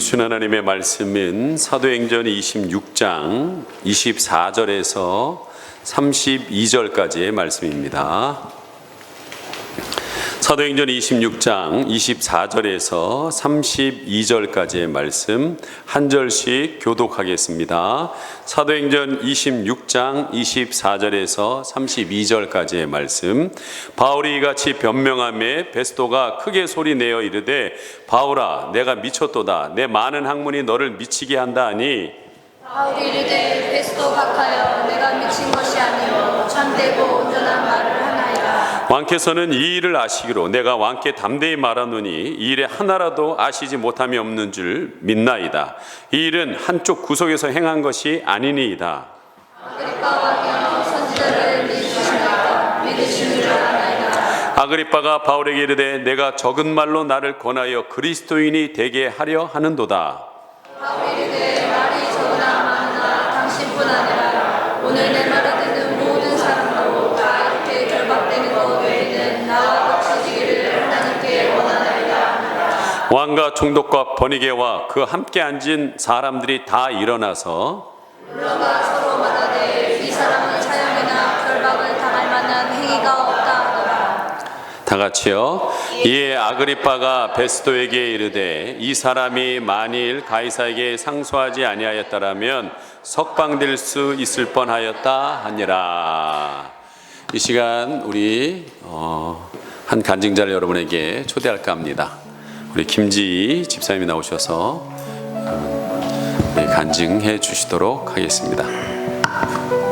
주신 하나님의 말씀은 사도행전 26장 24절에서 32절까지의 말씀입니다. 사도행전 26장 24절에서 32절까지의 말씀 한 절씩 교독하겠습니다. 사도행전 26장 24절에서 32절까지의 말씀. 바울이 이같이 변명하매 베스도가 크게 소리내어 이르되 바울아 내가 미쳤도다. 내 많은 학문이 너를 미치게 한다 하니 바울이 이르되 베스도 각하여 내가 미친 것이 아니요 참되고 온전한 말을 하나이다. 왕께서는 이 일을 아시기로 내가 왕께 담대히 말하노니 이 일에 하나라도 아시지 못함이 없는 줄 믿나이다. 이 일은 한쪽 구석에서 행한 것이 아니니이다. 아그리빠 왕이여 선지자를 믿으시나이다. 믿으신 줄 아나이다. 아그리빠가 바울에게 이르되 내가 적은 말로 나를 권하여 그리스도인이 되게 하려 하는도다. 바울이 이르되 말이 적으나 많으나 당신뿐 아니라 오늘 내 말을 듣는 모든 사람도 다 이렇게 결박되는 것 외에는 나와 겹쳐지기를 하나님께 원하나이다. 왕과 총독과 번이게와 그 함께 앉은 사람들이 다 일어나서 물러가 서로 말하되 이 사람은 사형이나 결박을 당할 만한 행위가 없다 하더라. 다 같이요. 이에 아그리빠가 베스도에게 이르되 이 사람이 만일 가이사에게 상소하지 아니하였더라면 석방될 수 있을 뻔하였다 하니라. 이 시간 우리 한 간증자를 여러분에게 초대할까 합니다. 우리 김지희 집사님이 나오셔서 간증해 주시도록 하겠습니다.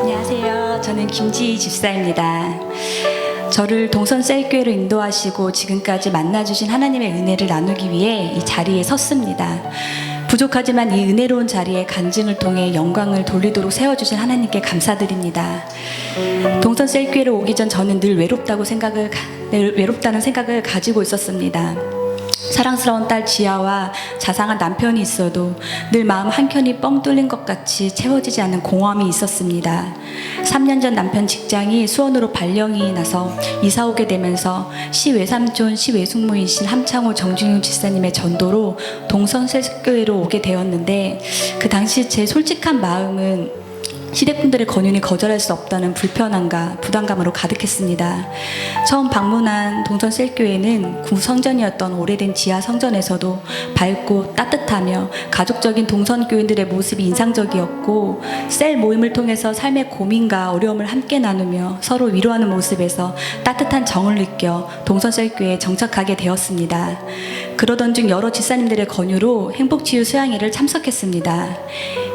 안녕하세요. 저는 김지희 집사입니다. 저를 동선셀교회로 인도하시고 지금까지 만나주신 하나님의 은혜를 나누기 위해 이 자리에 섰습니다. 부족하지만 이 은혜로운 자리에 간증을 통해 영광을 돌리도록 세워주신 하나님께 감사드립니다. 동선셀교회로 오기 전 저는 늘 외롭다는 생각을 가지고 있었습니다. 사랑스러운 딸 지아와 자상한 남편이 있어도 늘 마음 한켠이 뻥 뚫린 것 같이 채워지지 않는 공허함이 있었습니다. 3년 전 남편 직장이 수원으로 발령이 나서 이사 오게 되면서 시외삼촌 시외숙모이신 함창호 정준용 집사님의 전도로 동선셀교회로 오게 되었는데 그 당시 제 솔직한 마음은 시댁분들의 권유니 거절할 수 없다는 불편함과 부담감으로 가득했습니다. 처음 방문한 동선셀교회는 구성전이었던 오래된 지하 성전에서도 밝고 따뜻하며 가족적인 동선교인들의 모습이 인상적이었고 셀 모임을 통해서 삶의 고민과 어려움을 함께 나누며 서로 위로하는 모습에서 따뜻한 정을 느껴 동선셀교회에 정착하게 되었습니다. 그러던 중 여러 집사님들의 권유로 행복치유 수양회를 참석했습니다.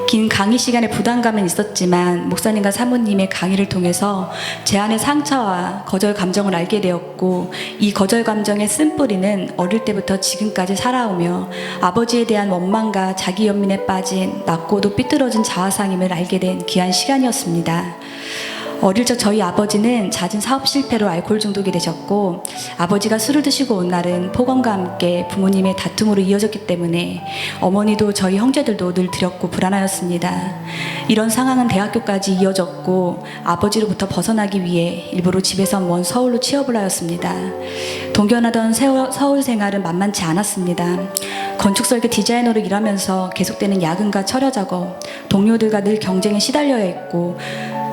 긴 강의 시간에 부담감은 있었지만 목사님과 사모님의 강의를 통해서 제 안의 상처와 거절 감정을 알게 되었고 이 거절 감정의 쓴뿌리는 어릴 때부터 지금까지 살아오며 아버지에 대한 원망과 자기 연민에 빠진 낮고도 삐뚤어진 자아상임을 알게 된 귀한 시간이었습니다. 어릴 적 저희 아버지는 잦은 사업 실패로 알코올 중독이 되셨고 아버지가 술을 드시고 온 날은 폭언과 함께 부모님의 다툼으로 이어졌기 때문에 어머니도 저희 형제들도 늘 두렵고 불안하였습니다. 이런 상황은 대학교까지 이어졌고 아버지로부터 벗어나기 위해 일부러 집에서 먼 서울로 취업을 하였습니다. 동경하던 서울 생활은 만만치 않았습니다. 건축설계 디자이너로 일하면서 계속되는 야근과 철야 작업, 동료들과 늘 경쟁에 시달려야 했고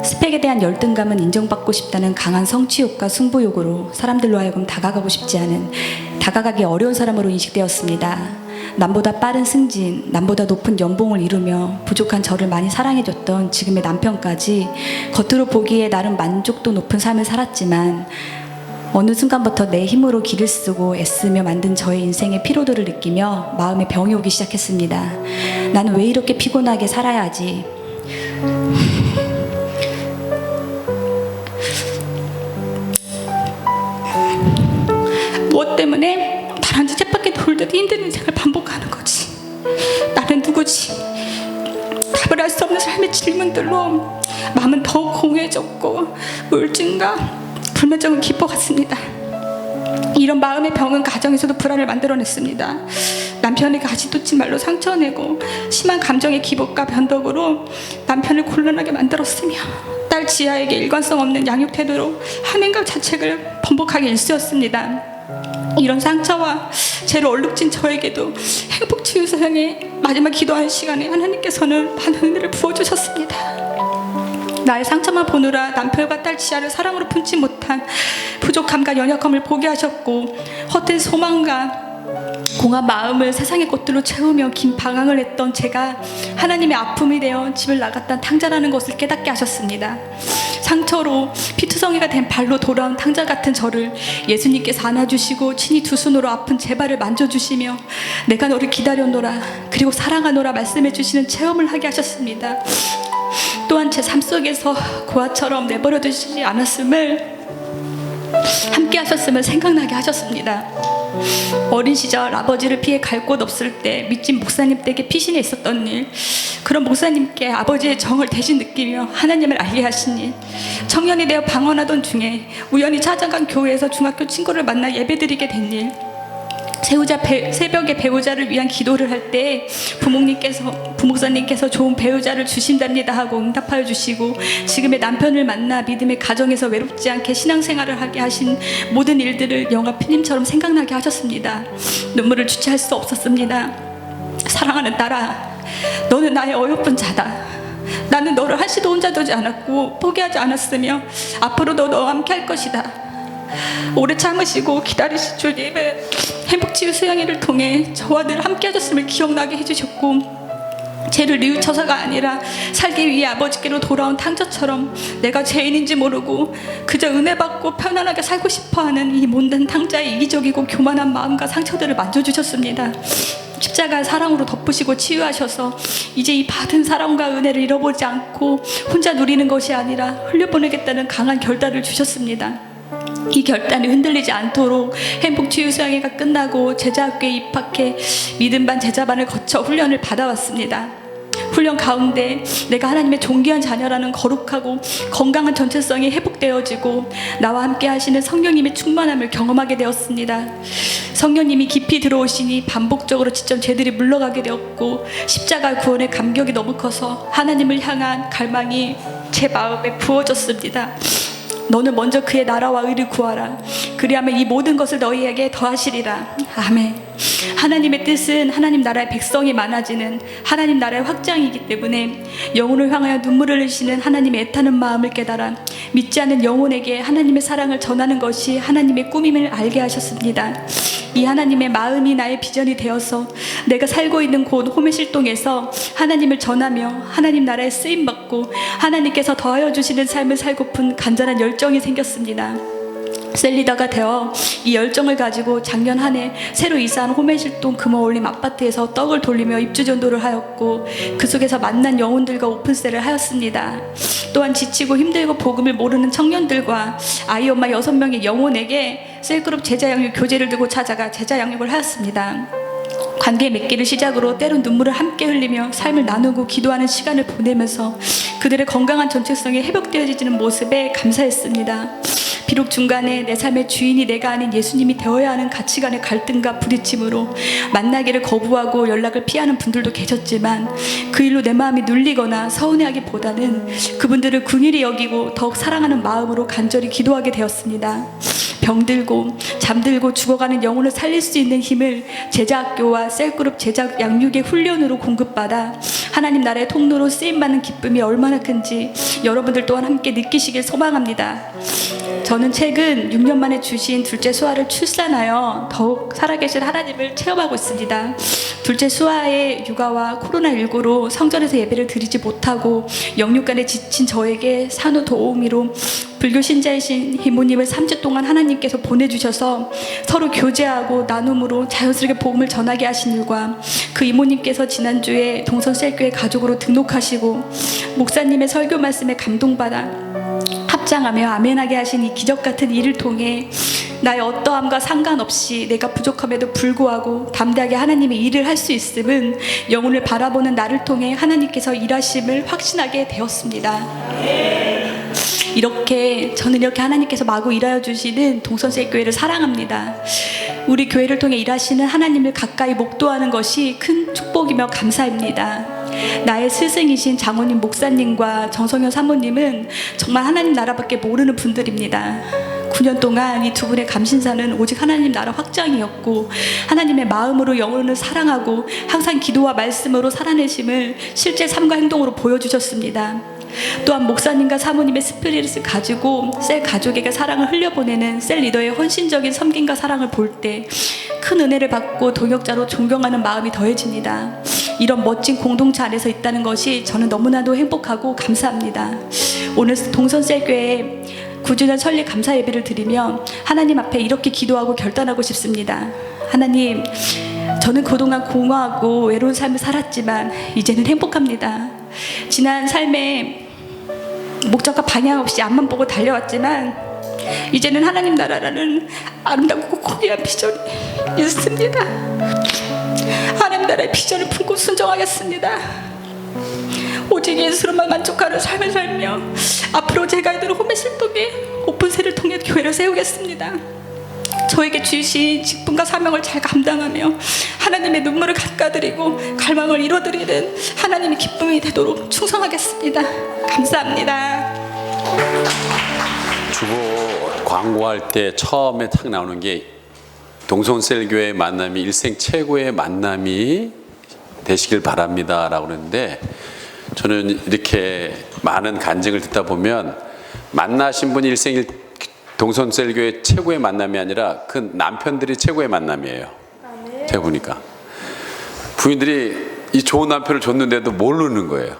스펙에 대한 열등감은 인정받고 싶다는 강한 성취욕과 승부욕으로 사람들로 하여금 다가가기 어려운 사람으로 인식되었습니다. 남보다 빠른 승진, 남보다 높은 연봉을 이루며 부족한 저를 많이 사랑해줬던 지금의 남편까지 겉으로 보기에 나름 만족도 높은 삶을 살았지만 어느 순간부터 내 힘으로 길을 쓰고 애쓰며 만든 저의 인생의 피로도를 느끼며 마음에 병이 오기 시작했습니다. 나는 왜 이렇게 피곤하게 살아야 하지? 무엇 때문에 다람쥐 쳇바퀴 돌듯 힘든 인생을 반복하는 거지? 나는 누구지? 답을 알 수 없는 삶의 질문들로 마음은 더욱 공허해졌고 우울증과 불면증은 깊어갔습니다. 이런 마음의 병은 가정에서도 불안을 만들어냈습니다. 남편에게 아직도치 말로 상처내고 심한 감정의 기복과 변덕으로 남편을 곤란하게 만들었으며 딸 지아에게 일관성 없는 양육 태도로 한행각 자책을 번복하게 일쑤였습니다. 이런 상처와 죄로 얼룩진 저에게도 행복 치유사형이 마지막 기도하는 시간에 하나님께서는 많은 은혜를 부어주셨습니다. 나의 상처만 보느라 남편과 딸 지아를 사랑으로 품지 못한 부족함과 연약함을 보게 하셨고, 헛된 소망과 공한 마음을 세상의 것들로 채우며 긴 방황을 했던 제가 하나님의 아픔이 되어 집을 나갔던 탕자라는 것을 깨닫게 하셨습니다. 상처로 피투성이가 된 발로 돌아온 탕자 같은 저를 예수님께서 안아주시고 친히 두 손으로 아픈 제 발을 만져주시며 내가 너를 기다려노라 그리고 사랑하노라 말씀해 주시는 체험을 하게 하셨습니다. 또한 제 삶 속에서 고아처럼 내버려 두시지 않았음을, 함께 하셨음을 생각나게 하셨습니다. 어린 시절 아버지를 피해 갈 곳 없을 때 믿진 목사님 댁에 피신해 있었던 일, 그런 목사님께 아버지의 정을 대신 느끼며 하나님을 알게 하신 일, 청년이 되어 방언하던 중에 우연히 찾아간 교회에서 중학교 친구를 만나 예배드리게 된 일, 새벽에 배우자를 위한 기도를 할 때 부목사님께서 좋은 배우자를 주신답니다 하고 응답하여 주시고, 지금의 남편을 만나 믿음의 가정에서 외롭지 않게 신앙생활을 하게 하신 모든 일들을 영화 필름처럼 생각나게 하셨습니다. 눈물을 주체할 수 없었습니다. 사랑하는 딸아, 너는 나의 어여쁜 자다. 나는 너를 한시도 혼자 두지 않았고 포기하지 않았으며 앞으로도 너와 함께 할 것이다. 오래 참으시고 기다리신 주님은 행복치유수양회를 통해 저와 늘 함께 하셨음을 기억나게 해주셨고, 죄를 뉘우쳐서가 아니라 살기 위해 아버지께로 돌아온 탕자처럼 내가 죄인인지 모르고 그저 은혜 받고 편안하게 살고 싶어하는 이 못난 탕자의 이기적이고 교만한 마음과 상처들을 만져주셨습니다. 십자가의 사랑으로 덮으시고 치유하셔서 이제 이 받은 사랑과 은혜를 잃어보지 않고 혼자 누리는 것이 아니라 흘려보내겠다는 강한 결단을 주셨습니다. 이 결단이 흔들리지 않도록 행복치유수양회가 끝나고 제자학교에 입학해 믿음반 제자반을 거쳐 훈련을 받아왔습니다. 훈련 가운데 내가 하나님의 존귀한 자녀라는 거룩하고 건강한 전체성이 회복되어지고 나와 함께 하시는 성령님의 충만함을 경험하게 되었습니다. 성령님이 깊이 들어오시니 반복적으로 지점 죄들이 물러가게 되었고, 십자가 구원의 감격이 너무 커서 하나님을 향한 갈망이 제 마음에 부어졌습니다. 너는 먼저 그의 나라와 의를 구하라. 그리하면 이 모든 것을 너희에게 더하시리라. 아멘. 하나님의 뜻은 하나님 나라의 백성이 많아지는 하나님 나라의 확장이기 때문에 영혼을 향하여 눈물을 흘리시는 하나님의 애타는 마음을 깨달아 믿지 않는 영혼에게 하나님의 사랑을 전하는 것이 하나님의 꿈임을 알게 하셨습니다. 이 하나님의 마음이 나의 비전이 되어서 내가 살고 있는 곳 호메실동에서 하나님을 전하며 하나님 나라에 쓰임받고 하나님께서 더하여 주시는 삶을 살고픈 간절한 열정이 생겼습니다. 셀리더가 되어 이 열정을 가지고 작년 한 해 새로 이사한 호메실동 금호올림 아파트에서 떡을 돌리며 입주전도를 하였고, 그 속에서 만난 영혼들과 오픈셀을 하였습니다. 또한 지치고 힘들고 복음을 모르는 청년들과 아이 엄마 6명의 영혼에게 셀그룹 제자양육 교재를 들고 찾아가 제자양육을 하였습니다. 관계 맺기를 시작으로 때론 눈물을 함께 흘리며 삶을 나누고 기도하는 시간을 보내면서 그들의 건강한 전체성이 회복되어지는 모습에 감사했습니다. 비록 중간에 내 삶의 주인이 내가 아닌 예수님이 되어야 하는 가치관의 갈등과 부딪힘으로 만나기를 거부하고 연락을 피하는 분들도 계셨지만, 그 일로 내 마음이 눌리거나 서운해하기보다는 그분들을 긍휼히 여기고 더욱 사랑하는 마음으로 간절히 기도하게 되었습니다. 병들고 잠들고 죽어가는 영혼을 살릴 수 있는 힘을 제자학교와 셀그룹 제자 양육의 훈련으로 공급받아 하나님 나라의 통로로 쓰임받는 기쁨이 얼마나 큰지 여러분들 또한 함께 느끼시길 소망합니다. 저는 최근 6년 만에 주신 둘째 수아를 출산하여 더욱 살아계신 하나님을 체험하고 있습니다. 둘째 수아의 육아와 코로나19로 성전에서 예배를 드리지 못하고 영육간에 지친 저에게 산후 도우미로 불교 신자이신 이모님을 3주 동안 하나님께서 보내주셔서 서로 교제하고 나눔으로 자연스럽게 복음을 전하게 하신 일과, 그 이모님께서 지난주에 동선셀교회 가족으로 등록하시고 목사님의 설교 말씀에 감동받아 합장하며 아멘하게 하신 이 기적같은 일을 통해 나의 어떠함과 상관없이 내가 부족함에도 불구하고 담대하게 하나님의 일을 할 수 있음은 영혼을 바라보는 나를 통해 하나님께서 일하심을 확신하게 되었습니다. 저는 이렇게 하나님께서 마구 일하여 주시는 동선셀교회를 사랑합니다. 우리 교회를 통해 일하시는 하나님을 가까이 목도하는 것이 큰 축복이며 감사입니다. 나의 스승이신 장로님 목사님과 정성현 사모님은 정말 하나님 나라밖에 모르는 분들입니다. 9년 동안 이 두 분의 감신사는 오직 하나님 나라 확장이었고 하나님의 마음으로 영혼을 사랑하고 항상 기도와 말씀으로 살아내심을 실제 삶과 행동으로 보여주셨습니다. 또한 목사님과 사모님의 스피릿을 가지고 셀 가족에게 사랑을 흘려보내는 셀 리더의 헌신적인 섬김과 사랑을 볼 때 큰 은혜를 받고 동역자로 존경하는 마음이 더해집니다. 이런 멋진 공동체 안에서 있다는 것이 저는 너무나도 행복하고 감사합니다. 오늘 동선셀교회 9주년 설립 감사 예배를 드리며 하나님 앞에 이렇게 기도하고 결단하고 싶습니다. 하나님, 저는 그동안 공허하고 외로운 삶을 살았지만 이제는 행복합니다. 지난 삶에 목적과 방향 없이 앞만 보고 달려왔지만 이제는 하나님 나라라는 아름답고 고귀한 비전이 있습니다. 하나님 나라의 비전을 품고 순종하겠습니다. 오직 예수로만 만족하는 삶을 살며 앞으로 제가 이들 호메실동의 오픈세를 통해 교회를 세우겠습니다. 저에게 주신 직분과 사명을 잘 감당하며 하나님의 눈물을 깎아드리고 갈망을 이뤄드리는 하나님의 기쁨이 되도록 충성하겠습니다. 감사합니다. 주보 광고할 때 처음에 탁 나오는 게 동선셀교회 만남이 일생 최고의 만남이 되시길 바랍니다 라고 그러는데, 저는 이렇게 많은 간증을 듣다 보면 만나신 분이 일생 동선셀교회 최고의 만남이 아니라 그 남편들이 최고의 만남이에요. 제가 보니까 부인들이 이 좋은 남편을 줬는데도 모르는 거예요.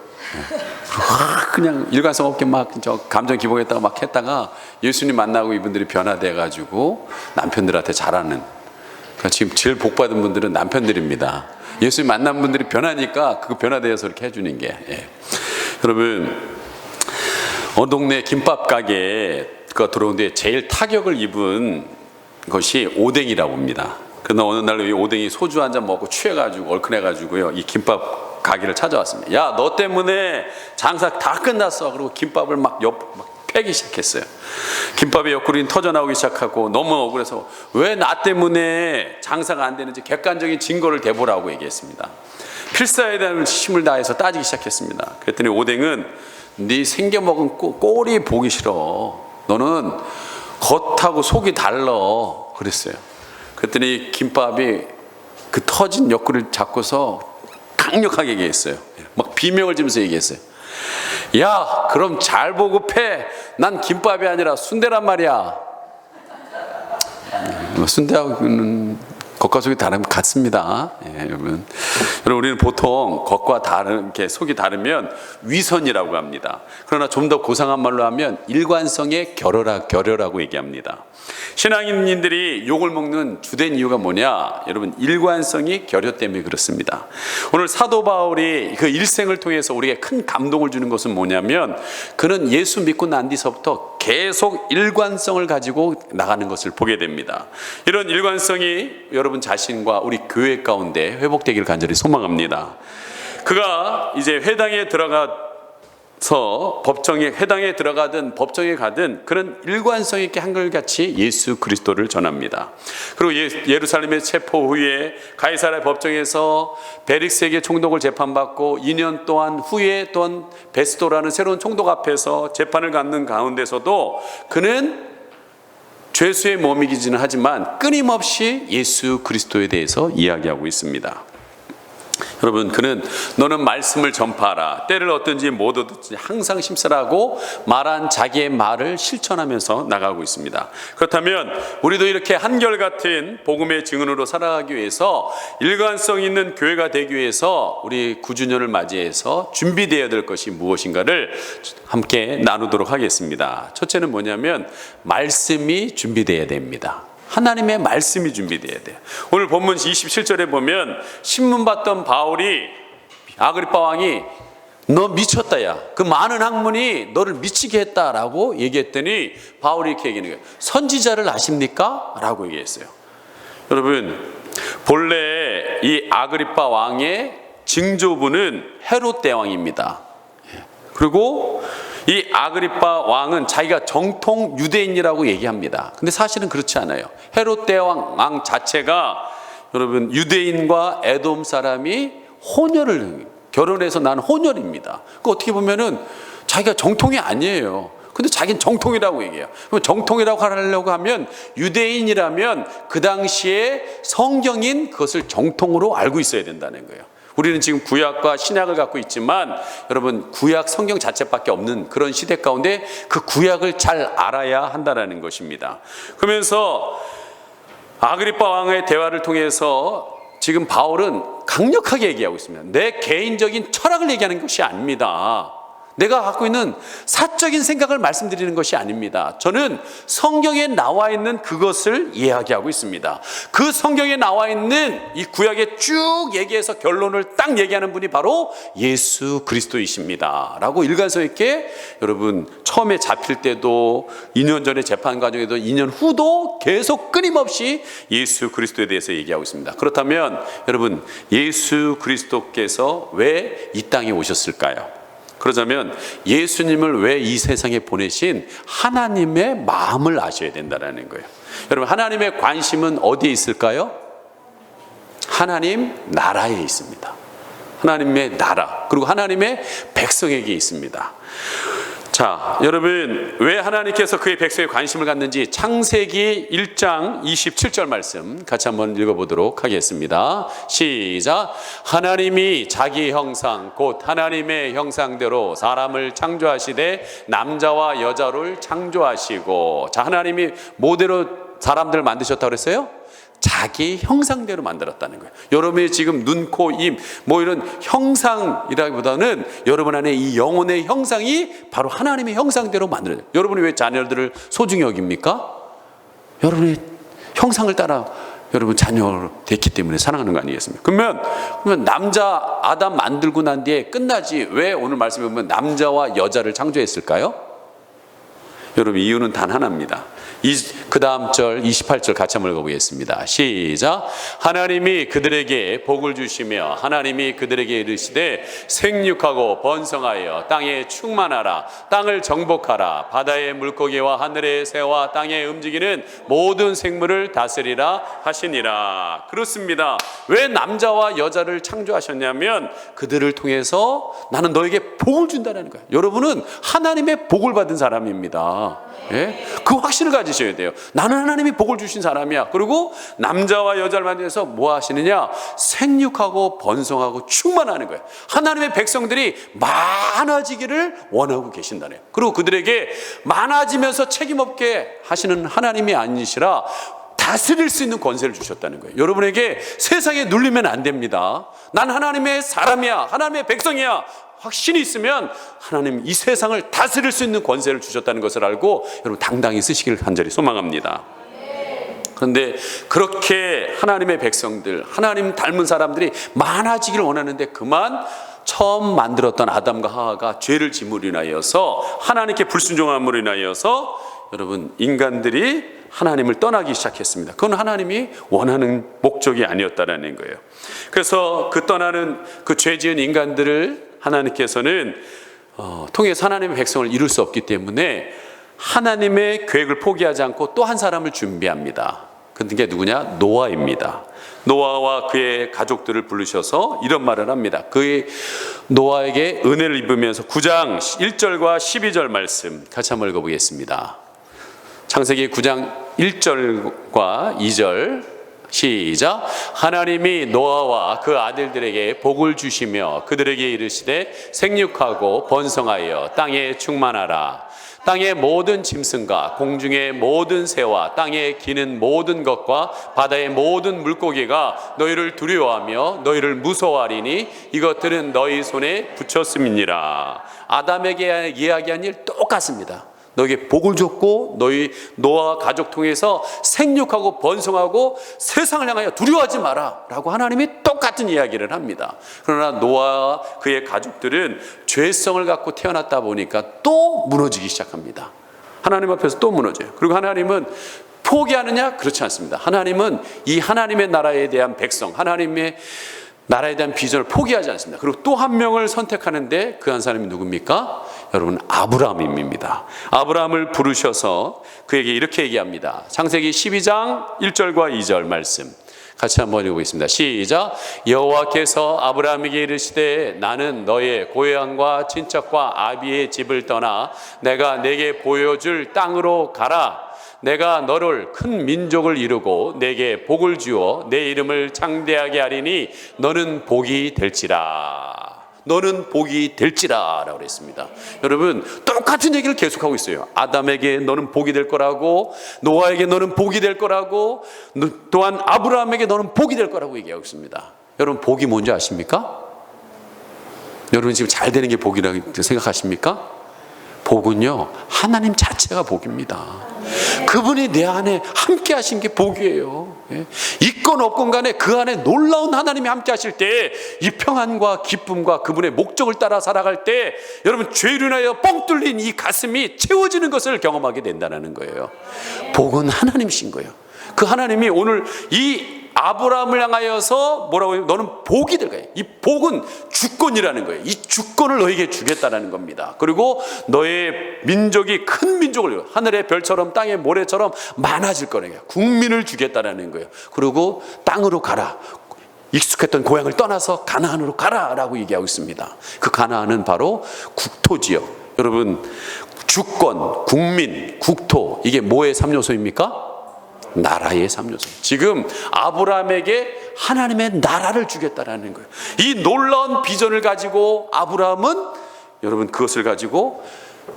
그냥 일관성 없게 막 저 감정 기복했다가 막 했다가 예수님 만나고 이분들이 변화돼 가지고 남편들한테 잘하는, 그러니까 지금 제일 복 받은 분들은 남편들입니다. 예수님 만난 분들이 변하니까 그 변화되어서 이렇게 해주는 게. 여러분, 어느 동네 김밥 가게가 들어오는데 제일 타격을 입은 것이 오뎅이라고 합니다. 그러나 어느 날 이 오뎅이 소주 한 잔 먹고 취해가지고 얼큰해가지고요, 이 김밥 가게를 찾아왔습니다. 야, 너 때문에 장사 다 끝났어. 그리고 김밥을 막 패기 시작했어요. 김밥의 옆구리는 터져나오기 시작하고 너무 억울해서 왜 나 때문에 장사가 안 되는지 객관적인 증거를 대보라고 얘기했습니다. 필사에 대한 힘을 다해서 따지기 시작했습니다. 그랬더니 오뎅은 네 생겨먹은 꼴이 보기 싫어. 너는 겉하고 속이 달라. 그랬어요. 그랬더니 김밥이 그 터진 옆구리를 잡고서 강력하게 얘기했어요. 막 비명을 지면서 얘기했어요. 야, 그럼 잘 보고 패. 난 김밥이 아니라 순대란 말이야. 순대하고는 겉과 속이 다르면 같습니다. 여러분, 우리는 보통 겉과 다르게 속이 다르면 위선이라고 합니다. 그러나 좀 더 고상한 말로 하면 일관성의 결여라고 얘기합니다. 신앙인들이 욕을 먹는 주된 이유가 뭐냐? 여러분, 일관성이 결여 때문에 그렇습니다. 오늘 사도 바울이 그 일생을 통해서 우리에게 큰 감동을 주는 것은 뭐냐면, 그는 예수 믿고 난 뒤서부터 계속 일관성을 가지고 나가는 것을 보게 됩니다. 이런 일관성이 여러분 자신과 우리 교회 가운데 회복되기를 간절히 소망합니다. 그가 이제 회당에 들어가서 회당에 들어가든 법정에 가든 그런 일관성 있게 한결같이 예수 그리스도를 전합니다. 그리고 예루살렘의 체포 후에 가이사랴 법정에서 베릭스에게 총독을 재판받고 2년 동안 후에 또한 베스도라는 새로운 총독 앞에서 재판을 갖는 가운데서도 그는 죄수의 몸이기는 하지만 끊임없이 예수 그리스도에 대해서 이야기하고 있습니다. 여러분, 그는 너는 말씀을 전파하라. 때를 얻든지 못 얻든지 항상 심사하고 말한 자기의 말을 실천하면서 나가고 있습니다. 그렇다면 우리도 이렇게 한결같은 복음의 증언으로 살아가기 위해서 일관성 있는 교회가 되기 위해서 우리 9주년을 맞이해서 준비되어야 될 것이 무엇인가를 함께 나누도록 하겠습니다. 첫째는 뭐냐면 말씀이 준비되어야 됩니다. 하나님의 말씀이 준비되어야 돼요. 오늘 본문 27절에 보면 신문 받던 바울이 아그리파 왕이 너 미쳤다 야, 그 많은 학문이 너를 미치게 했다라고 얘기했더니 바울이 이렇게 얘기하는 거예요. 선지자를 아십니까? 라고 얘기했어요. 여러분, 본래 이 아그리파 왕의 증조부는 헤롯 대왕입니다. 그리고 이 아그리파 왕은 자기가 정통 유대인이라고 얘기합니다. 근데 사실은 그렇지 않아요. 헤롯 대왕 자체가 여러분 유대인과 에돔 사람이 결혼해서 난 혼혈입니다. 그 어떻게 보면은 자기가 정통이 아니에요. 근데 자기는 정통이라고 얘기해요. 그럼 정통이라고 하려고 하면 유대인이라면 그 당시에 성경인 그것을 정통으로 알고 있어야 된다는 거예요. 우리는 지금 구약과 신약을 갖고 있지만 여러분 구약 성경 자체밖에 없는 그런 시대 가운데 그 구약을 잘 알아야 한다는 것입니다. 그러면서 아그리빠 왕의 대화를 통해서 지금 바울은 강력하게 얘기하고 있습니다. 내 개인적인 철학을 얘기하는 것이 아닙니다. 내가 갖고 있는 사적인 생각을 말씀드리는 것이 아닙니다. 저는 성경에 나와 있는 그것을 이야기하고 있습니다. 그 성경에 나와 있는 이 구약에 쭉 얘기해서 결론을 딱 얘기하는 분이 바로 예수 그리스도이십니다 라고 일관성 있게 여러분 처음에 잡힐 때도 2년 전에 재판 과정에도 2년 후도 계속 끊임없이 예수 그리스도에 대해서 얘기하고 있습니다. 그렇다면 여러분 예수 그리스도께서 왜 이 땅에 오셨을까요? 그러자면 예수님을 왜 이 세상에 보내신 하나님의 마음을 아셔야 된다는 거예요. 여러분 하나님의 관심은 어디에 있을까요? 하나님 나라에 있습니다. 하나님의 나라 그리고 하나님의 백성에게 있습니다. 자, 여러분 왜 하나님께서 그의 백성에 관심을 갖는지 창세기 1장 27절 말씀 같이 한번 읽어보도록 하겠습니다. 시작. 하나님이 자기 형상 곧 하나님의 형상대로 사람을 창조하시되 남자와 여자를 창조하시고, 자, 하나님이 뭐대로 사람들을 만드셨다고 그랬어요? 자기 형상대로 만들었다는 거예요. 여러분의 지금 눈, 코, 입 뭐 이런 형상이라기보다는 여러분 안에 이 영혼의 형상이 바로 하나님의 형상대로 만들어져요. 여러분이 왜 자녀들을 소중히 여깁니까? 여러분의 형상을 따라 여러분 자녀로 됐기 때문에 사랑하는 거 아니겠습니까? 그러면 남자 아담 만들고 난 뒤에 끝나지 왜 오늘 말씀에 보면 남자와 여자를 창조했을까요? 여러분 이유는 단 하나입니다. 그 다음 절 28절 같이 한번 읽어보겠습니다. 시작. 하나님이 그들에게 복을 주시며 하나님이 그들에게 이르시되 생육하고 번성하여 땅에 충만하라. 땅을 정복하라. 바다의 물고기와 하늘의 새와 땅에 움직이는 모든 생물을 다스리라 하시니라. 그렇습니다. 왜 남자와 여자를 창조하셨냐면 그들을 통해서 나는 너에게 복을 준다는 거예요. 여러분은 하나님의 복을 받은 사람입니다. 예? 그 확신을 가지셔야 돼요. 나는 하나님이 복을 주신 사람이야. 그리고 남자와 여자를 만나서 뭐 하시느냐? 생육하고 번성하고 충만하는 거예요. 하나님의 백성들이 많아지기를 원하고 계신다네요. 그리고 그들에게 많아지면서 책임없게 하시는 하나님이 아니시라 다스릴 수 있는 권세를 주셨다는 거예요. 여러분에게 세상에 눌리면 안 됩니다. 난 하나님의 사람이야. 하나님의 백성이야. 확신이 있으면 하나님 이 세상을 다스릴 수 있는 권세를 주셨다는 것을 알고 여러분 당당히 쓰시기를 간절히 소망합니다. 그런데 그렇게 하나님의 백성들, 하나님 닮은 사람들이 많아지기를 원하는데 그만 처음 만들었던 아담과 하와가 죄를 지므로 인하여서 하나님께 불순종함으로 인하여서 여러분 인간들이 하나님을 떠나기 시작했습니다. 그건 하나님이 원하는 목적이 아니었다라는 거예요. 그래서 그 떠나는 그 죄 지은 인간들을 하나님께서는 통해서 하나님의 백성을 이룰 수 없기 때문에 하나님의 계획을 포기하지 않고 또 한 사람을 준비합니다. 그게 누구냐? 노아입니다. 노아와 그의 가족들을 부르셔서 이런 말을 합니다. 그의 노아에게 은혜를 입으면서 9장 1절과 12절 말씀 같이 한번 읽어보겠습니다. 창세기 9장 1절과 2절 시작. 하나님이 노아와 그 아들들에게 복을 주시며 그들에게 이르시되 생육하고 번성하여 땅에 충만하라. 땅의 모든 짐승과 공중의 모든 새와 땅에 기는 모든 것과 바다의 모든 물고기가 너희를 두려워하며 너희를 무서워하리니 이것들은 너희 손에 붙였음이니라. 아담에게 이야기한 일 똑같습니다. 너에게 복을 줬고 너희 노아 가족 통해서 생육하고 번성하고 세상을 향하여 두려워하지 마라 라고 하나님이 똑같은 이야기를 합니다. 그러나 노아와 그의 가족들은 죄성을 갖고 태어났다 보니까 또 무너지기 시작합니다. 하나님 앞에서 또 무너져요. 그리고 하나님은 포기하느냐? 그렇지 않습니다. 하나님은 이 하나님의 나라에 대한 백성, 하나님의 나라에 대한 비전을 포기하지 않습니다. 그리고 또 한 명을 선택하는데 그 한 사람이 누굽니까? 여러분 아브라함입니다. 아브라함을 부르셔서 그에게 이렇게 얘기합니다. 창세기 12장 1절과 2절 말씀 같이 한번 읽어보겠습니다. 시작. 여호와께서 아브라함에게 이르시되 나는 너의 고향과 친척과 아비의 집을 떠나 내가 내게 보여줄 땅으로 가라. 내가 너를 큰 민족을 이루고 내게 복을 주어 내 이름을 창대하게 하리니 너는 복이 될지라. 너는 복이 될지라 라고 그랬습니다. 여러분, 똑같은 얘기를 계속하고 있어요. 아담에게 너는 복이 될 거라고, 노아에게 너는 복이 될 거라고, 또한 아브라함에게 너는 복이 될 거라고 얘기하고 있습니다. 여러분, 복이 뭔지 아십니까? 여러분 지금 잘 되는 게 복이라고 생각하십니까? 복은요, 하나님 자체가 복입니다. 그분이 내 안에 함께 하신 게 복이에요. 있건 없건 간에 그 안에 놀라운 하나님이 함께 하실 때 이 평안과 기쁨과 그분의 목적을 따라 살아갈 때 여러분, 죄로 인하여 뻥 뚫린 이 가슴이 채워지는 것을 경험하게 된다는 거예요. 복은 하나님이신 거예요. 그 하나님이 오늘 이 아브라함을 향하여서 뭐라고 해요? 너는 복이 될 거예요. 이 복은 주권이라는 거예요. 이 주권을 너에게 주겠다는 겁니다. 그리고 너의 민족이 큰 민족을, 하늘의 별처럼 땅의 모래처럼 많아질 거예요. 국민을 주겠다는 거예요. 그리고 땅으로 가라. 익숙했던 고향을 떠나서 가나안으로 가라라고 얘기하고 있습니다. 그 가나안은 바로 국토지요. 여러분, 주권, 국민, 국토, 이게 뭐의 3요소입니까? 나라의 3요소. 지금 아브라함에게 하나님의 나라를 주겠다라는 거예요. 이 놀라운 비전을 가지고 아브라함은 여러분 그것을 가지고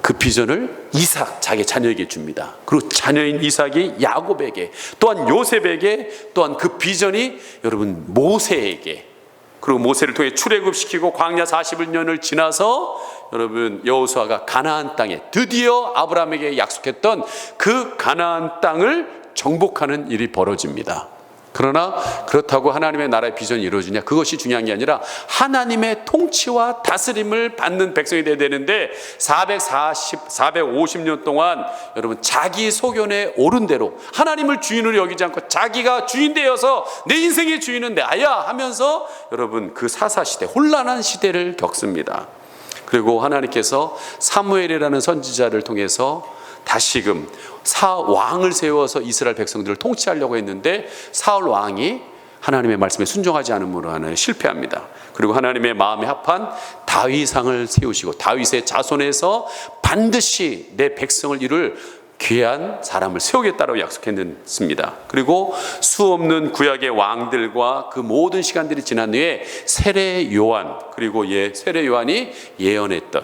그 비전을 이삭, 자기 자녀에게 줍니다. 그리고 자녀인 이삭이 야곱에게, 또한 요셉에게, 또한 그 비전이 여러분 모세에게, 그리고 모세를 통해 출애굽시키고 광야 40년을 지나서 여러분 여호수아가 가나안 땅에 드디어 아브라함에게 약속했던 그 가나안 땅을 정복하는 일이 벌어집니다. 그러나 그렇다고 하나님의 나라의 비전이 이루어지냐? 그것이 중요한 게 아니라 하나님의 통치와 다스림을 받는 백성이 되어야 되는데 450년 동안 여러분 자기 소견에 옳은 대로 하나님을 주인으로 여기지 않고 자기가 주인 되어서 내 인생의 주인은 나야 하면서 여러분 그 사사시대, 혼란한 시대를 겪습니다. 그리고 하나님께서 사무엘이라는 선지자를 통해서 다시금 왕을 세워서 이스라엘 백성들을 통치하려고 했는데 사울 왕이 하나님의 말씀에 순종하지 않음으로 하는 실패합니다. 그리고 하나님의 마음에 합한 다윗왕을 세우시고 다윗의 자손에서 반드시 내 백성을 이룰 귀한 사람을 세우겠다고 약속했습니다. 그리고 수없는 구약의 왕들과 그 모든 시간들이 지난 후에 세례 요한, 그리고 세례 요한이 예언했던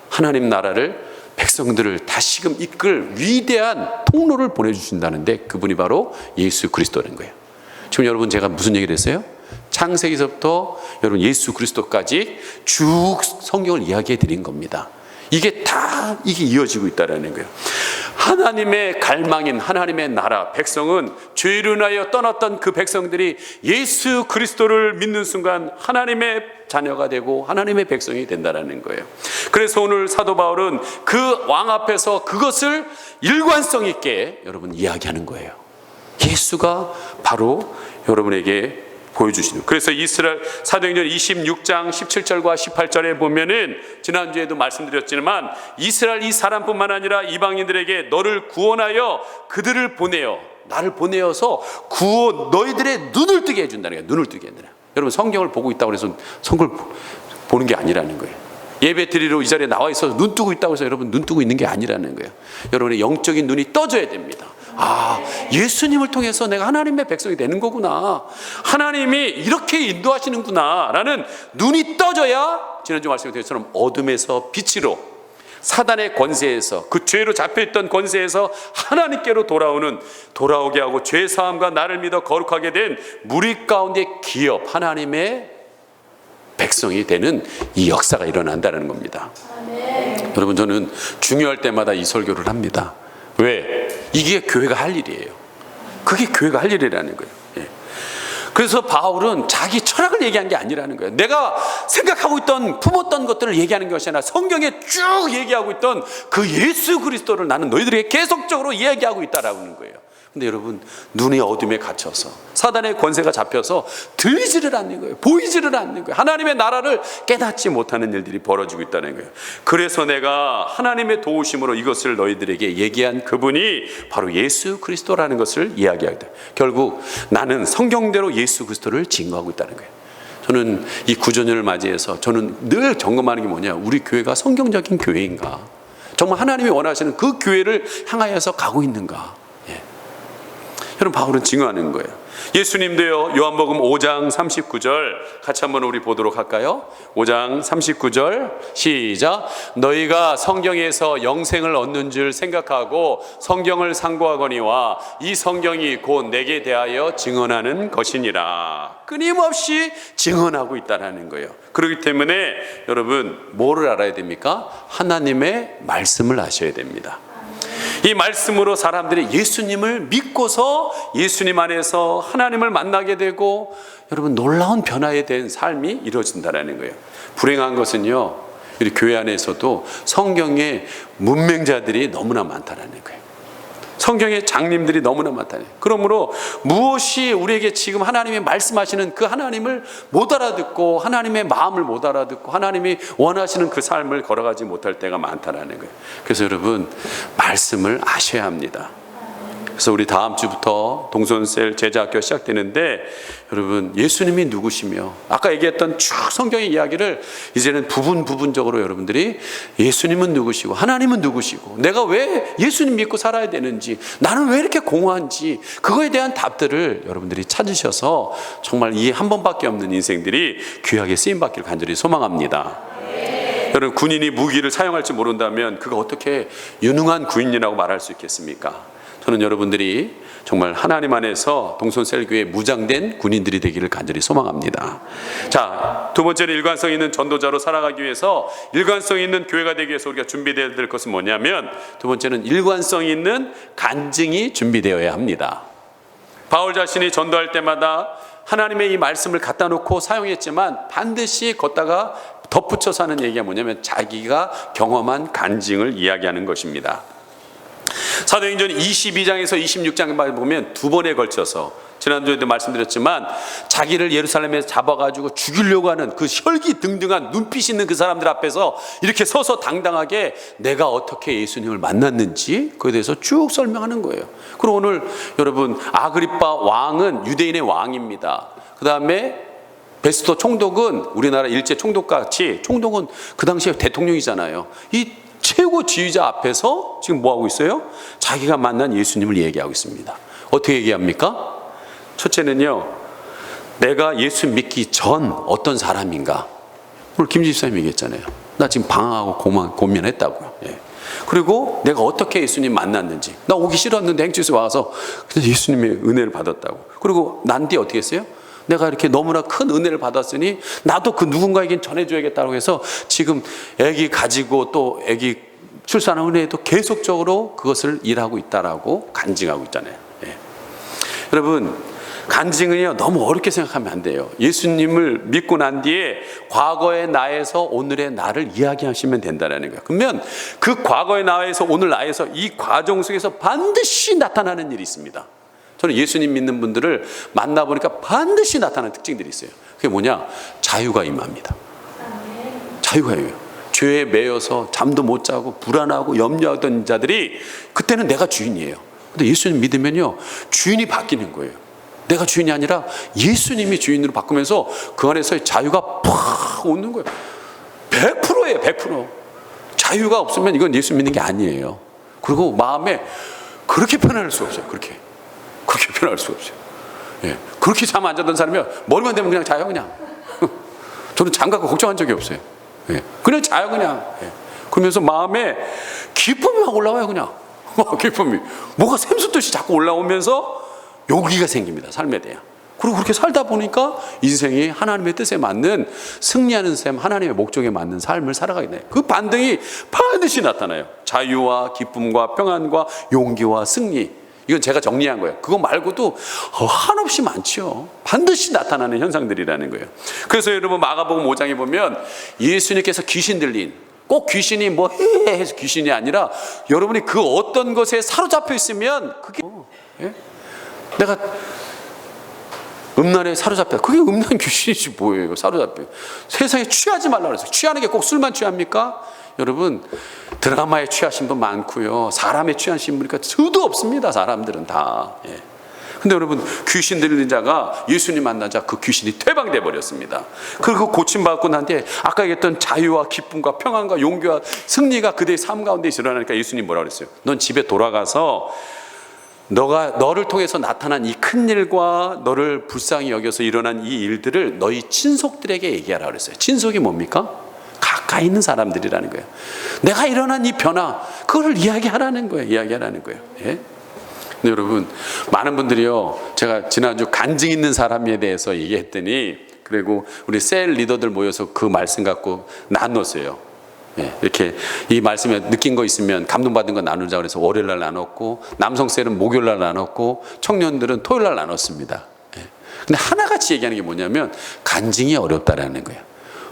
하나님 나라를 백성들을 다시금 이끌 위대한 통로를 보내주신다는데 그분이 바로 예수 그리스도라는 거예요. 지금 여러분 제가 무슨 얘기를 했어요? 창세기서부터 여러분 예수 그리스도까지 쭉 성경을 이야기해 드린 겁니다. 이게 이어지고 있다는 거예요. 하나님의 갈망인 하나님의 나라, 백성은 죄로 인하여 떠났던 그 백성들이 예수 그리스도를 믿는 순간 하나님의 자녀가 되고 하나님의 백성이 된다는 거예요. 그래서 오늘 사도 바울은 그 왕 앞에서 그것을 일관성 있게 여러분 이야기하는 거예요. 예수가 바로 여러분에게 보여주시는. 그래서 이스라엘 사도행전 26장 17절과 18절에 보면은 지난주에도 말씀드렸지만 이스라엘 이 사람뿐만 아니라 이방인들에게 너를 구원하여 그들을 보내어, 나를 보내어서 너희들의 눈을 뜨게 해준다는 거예요. 눈을 뜨게 해준다. 여러분 성경을 보고 있다고 해서 성경을 보는 게 아니라는 거예요. 예배 드리러 이 자리에 나와 있어서 눈 뜨고 있다고 해서 여러분 눈 뜨고 있는 게 아니라는 거예요. 여러분의 영적인 눈이 떠져야 됩니다. 예수님을 통해서 내가 하나님의 백성이 되는 거구나, 하나님이 이렇게 인도하시는구나 라는 눈이 떠져야 지난주 말씀드린 것처럼 어둠에서 빛으로, 사단의 권세에서, 그 죄로 잡혀있던 권세에서 하나님께로 돌아오게 하고 죄 사함과 나를 믿어 거룩하게 된 무리 가운데 기업 하나님의 백성이 되는 이 역사가 일어난다는 겁니다. 여러분 저는 중요할 때마다 이 설교를 합니다. 왜? 이게 교회가 할 일이에요. 그게 교회가 할 일이라는 거예요. 그래서 바울은 자기 철학을 얘기한 게 아니라는 거예요. 내가 생각하고 있던, 품었던 것들을 얘기하는 것이 아니라 성경에 쭉 얘기하고 있던 그 예수 그리스도를 나는 너희들에게 계속적으로 이야기하고 있다라는 거예요. 근데 여러분, 눈이 어둠에 갇혀서 사단의 권세가 잡혀서 들리지를 않는 거예요. 보이지를 않는 거예요. 하나님의 나라를 깨닫지 못하는 일들이 벌어지고 있다는 거예요. 그래서 내가 하나님의 도우심으로 이것을 너희들에게 얘기한 그분이 바로 예수 그리스도라는 것을 이야기하게 돼요. 결국 나는 성경대로 예수 그리스도를 증거하고 있다는 거예요. 저는 이 구조년을 맞이해서 저는 늘 점검하는 게 뭐냐, 우리 교회가 성경적인 교회인가, 정말 하나님이 원하시는 그 교회를 향하여서 가고 있는가. 여러분, 바울은 증언하는 거예요. 예수님도요, 요한복음 5장 39절 같이 한번 우리 보도록 할까요? 5장 39절 시작. 너희가 성경에서 영생을 얻는 줄 생각하고 성경을 상고하거니와 이 성경이 곧 내게 대하여 증언하는 것이니라. 끊임없이 증언하고 있다는 거예요. 그렇기 때문에 여러분, 뭐를 알아야 됩니까? 하나님의 말씀을 아셔야 됩니다. 이 말씀으로 사람들이 예수님을 믿고서 예수님 안에서 하나님을 만나게 되고, 여러분, 놀라운 변화에 대한 삶이 이루어진다는 거예요. 불행한 것은요, 우리 교회 안에서도 성경의 문맹자들이 너무나 많다는 거예요. 성경의 장님들이 너무나 많다는 거예요. 그러므로 무엇이 우리에게 지금 하나님이 말씀하시는 그 하나님을 못 알아듣고, 하나님의 마음을 못 알아듣고, 하나님이 원하시는 그 삶을 걸어가지 못할 때가 많다는 거예요. 그래서 여러분, 말씀을 아셔야 합니다. 그래서 우리 다음 주부터 동손셀 제자학교 시작되는데, 여러분, 예수님이 누구시며 아까 얘기했던 쭉 성경의 이야기를 이제는 부분적으로 여러분들이 예수님은 누구시고 하나님은 누구시고 내가 왜 예수님 믿고 살아야 되는지, 나는 왜 이렇게 공허한지, 그거에 대한 답들을 여러분들이 찾으셔서 정말 이 한 번밖에 없는 인생들이 귀하게 쓰임받기를 간절히 소망합니다. 여러분, 군인이 무기를 사용할지 모른다면 그가 어떻게 유능한 군인이라고 말할 수 있겠습니까? 저는 여러분들이 정말 하나님 안에서 동손셀교회 무장된 군인들이 되기를 간절히 소망합니다. 자, 두 번째는 일관성 있는 전도자로 살아가기 위해서, 일관성 있는 교회가 되기 위해서 우리가 준비되어야 될 것은 뭐냐면, 두 번째는 일관성 있는 간증이 준비되어야 합니다. 바울 자신이 전도할 때마다 하나님의 이 말씀을 갖다 놓고 사용했지만 반드시 걷다가 덧붙여서 하는 얘기가 뭐냐면 자기가 경험한 간증을 이야기하는 것입니다. 사도행전 22장에서 26장에 보면 두 번에 걸쳐서, 지난주에도 말씀드렸지만 자기를 예루살렘에서 잡아가지고 죽이려고 하는 그 혈기등등한 눈빛 있는 그 사람들 앞에서 이렇게 서서 당당하게 내가 어떻게 예수님을 만났는지 그에 대해서 쭉 설명하는 거예요. 그리고 오늘 여러분, 아그리빠 왕은 유대인의 왕입니다. 그 다음에 베스토 총독은 우리나라 일제 총독같이, 총독은 그 당시에 대통령이잖아요. 이 최고 지휘자 앞에서 지금 뭐하고 있어요? 자기가 만난 예수님을 얘기하고 있습니다. 어떻게 얘기합니까? 첫째는요, 내가 예수 믿기 전 어떤 사람인가. 오늘 김 집사님 얘기했잖아요. 나 지금 방황하고 고민했다고요. 예. 그리고 내가 어떻게 예수님 만났는지, 나 오기 싫었는데 행주에서 와서 예수님의 은혜를 받았다고. 그리고 난 뒤에 어떻게 했어요? 내가 이렇게 너무나 큰 은혜를 받았으니 나도 그 누군가에게 전해줘야겠다고 해서 지금 아기 가지고 또 아기 출산한 은혜에도 계속적으로 그것을 일하고 있다라고 간증하고 있잖아요. 예. 여러분, 간증은요, 너무 어렵게 생각하면 안 돼요. 예수님을 믿고 난 뒤에 과거의 나에서 오늘의 나를 이야기하시면 된다는 거예요. 그러면 그 과거의 나에서 오늘 나에서 이 과정 속에서 반드시 나타나는 일이 있습니다. 저는 예수님 믿는 분들을 만나보니까 반드시 나타나는 특징들이 있어요. 그게 뭐냐? 자유가 임합니다. 자유가 임해요. 죄에 매여서 잠도 못 자고 불안하고 염려하던 자들이 그때는 내가 주인이에요. 근데 예수님 믿으면요, 주인이 바뀌는 거예요. 내가 주인이 아니라 예수님이 주인으로 바꾸면서 그 안에서의 자유가 팍 오는 거예요. 100%예요, 100%. 자유가 없으면 이건 예수 믿는 게 아니에요. 그리고 마음에 그렇게 편안할 수 없어요. 그렇게 편할 수가 없어요. 예. 그렇게 잠 안 자던 사람이 머리만 대면 그냥 자요, 그냥. 저는 잠 갖고 걱정한 적이 없어요. 예. 그냥 자요, 그냥. 예. 그러면서 마음에 기쁨이 막 올라와요, 그냥. 기쁨이. 뭐가 샘솟듯이 자꾸 올라오면서 용기가 생깁니다, 삶에 대한. 그리고 그렇게 살다 보니까 인생이 하나님의 뜻에 맞는, 승리하는 삶, 하나님의 목적에 맞는 삶을 살아가게 돼요. 그 반등이 반드시 나타나요. 자유와 기쁨과 평안과 용기와 승리. 이건 제가 정리한 거예요. 그거 말고도 한없이 많죠. 반드시 나타나는 현상들이라는 거예요. 그래서 여러분, 마가복음 5장에 보면 예수님께서 귀신 들린 꼭 귀신이 뭐 해서 귀신이 아니라 여러분이 그 어떤 것에 사로잡혀 있으면 그게 예? 내가 음란에 사로잡혀. 그게 음란 귀신이지 뭐예요. 사로잡혀. 세상에 취하지 말라 그랬어요. 취하는 게 꼭 술만 취합니까? 여러분 드라마에 취하신 분 많고요. 사람에 취하신 분이니까 수도 없습니다. 사람들은 다. 예. 근데 여러분 귀신 들린 자가 예수님 만나자 그 귀신이 퇴방돼 버렸습니다. 그리고 고침받고 난 뒤에 아까 얘기했던 자유와 기쁨과 평안과 용기와 승리가 그대의 삶 가운데 일어나니까 예수님 뭐라 그랬어요? 넌 집에 돌아가서 너를 통해서 나타난 이 큰 일과 너를 불쌍히 여겨서 일어난 이 일들을 너희 친속들에게 얘기하라 그랬어요. 친속이 뭡니까? 가까이 있는 사람들이라는 거예요. 내가 일어난 이 변화, 그거를 이야기하라는 거예요. 이야기하라는 거예요. 예? 근데 여러분 많은 분들이요, 제가 지난주 간증 있는 사람에 대해서 얘기했더니 그리고 우리 셀 리더들 모여서 그 말씀 갖고 나눴어요. 예, 이렇게 이 말씀에 느낀 거 있으면 감동받은 거 나누자 그래서 월요일날 나눴고, 남성 셀은 목요일날 나눴고, 청년들은 토요일날 나눴습니다. 예. 근데 하나같이 얘기하는 게 뭐냐면 간증이 어렵다라는 거예요.